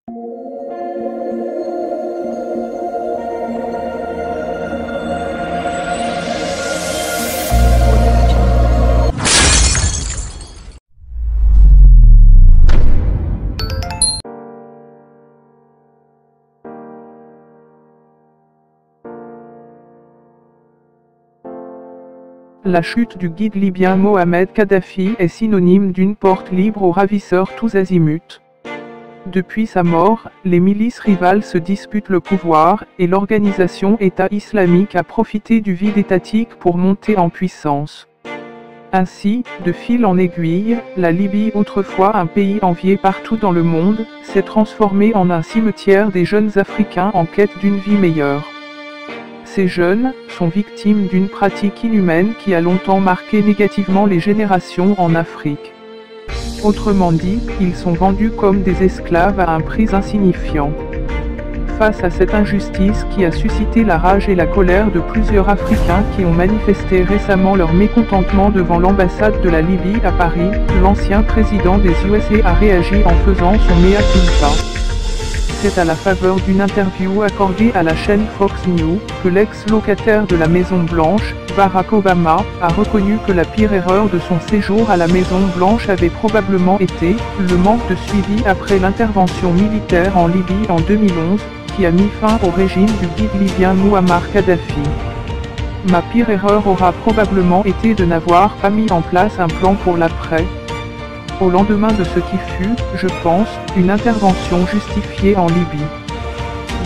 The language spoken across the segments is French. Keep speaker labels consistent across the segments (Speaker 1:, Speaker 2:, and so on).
Speaker 1: La chute du guide libyen Mohamed Kadhafi est synonyme d'une porte libre aux ravisseurs tous azimuts. Depuis sa mort, les milices rivales se disputent le pouvoir, et l'organisation État islamique a profité du vide étatique pour monter en puissance. Ainsi, de fil en aiguille, la Libye, autrefois un pays envié partout dans le monde, s'est transformée en un cimetière des jeunes Africains en quête d'une vie meilleure. Ces jeunes sont victimes d'une pratique inhumaine qui a longtemps marqué négativement les générations en Afrique. Autrement dit, ils sont vendus comme des esclaves à un prix insignifiant. Face à cette injustice qui a suscité la rage et la colère de plusieurs Africains qui ont manifesté récemment leur mécontentement devant l'ambassade de la Libye à Paris, l'ancien président des USA a réagi en faisant son mea culpa. C'est à la faveur d'une interview accordée à la chaîne Fox News que l'ex-locataire de la Maison Blanche, Barack Obama, a reconnu que la pire erreur de son séjour à la Maison Blanche avait probablement été le manque de suivi après l'intervention militaire en Libye en 2011, qui a mis fin au régime du guide libyen Mouammar Kadhafi. Ma pire erreur aura probablement été de n'avoir pas mis en place un plan pour l'après. Au lendemain de ce qui fut, je pense, une intervention justifiée en Libye.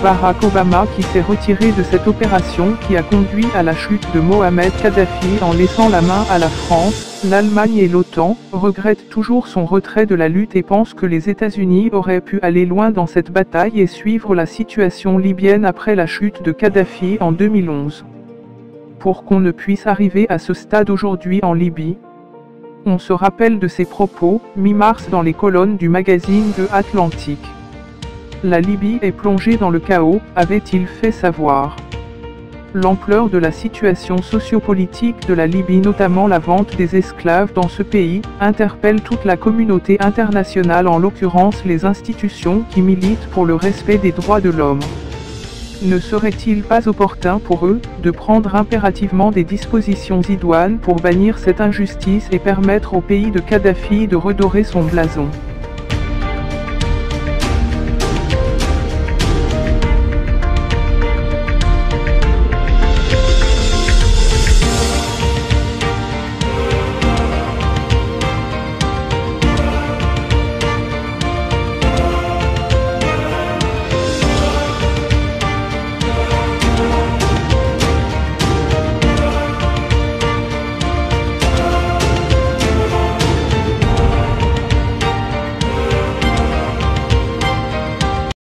Speaker 1: Barack Obama qui s'est retiré de cette opération qui a conduit à la chute de Mohamed Kadhafi en laissant la main à la France, l'Allemagne et l'OTAN, regrette toujours son retrait de la lutte et pense que les États-Unis auraient pu aller loin dans cette bataille et suivre la situation libyenne après la chute de Kadhafi en 2011. Pour qu'on ne puisse arriver à ce stade aujourd'hui en Libye, on se rappelle de ses propos, mi-mars dans les colonnes du magazine The Atlantic. La Libye est plongée dans le chaos, avait-il fait savoir. L'ampleur de la situation sociopolitique de la Libye, notamment la vente des esclaves dans ce pays, interpelle toute la communauté internationale, en l'occurrence les institutions qui militent pour le respect des droits de l'homme. Ne serait-il pas opportun pour eux, de prendre impérativement des dispositions idoines pour bannir cette injustice et permettre au pays de Kadhafi de redorer son blason ?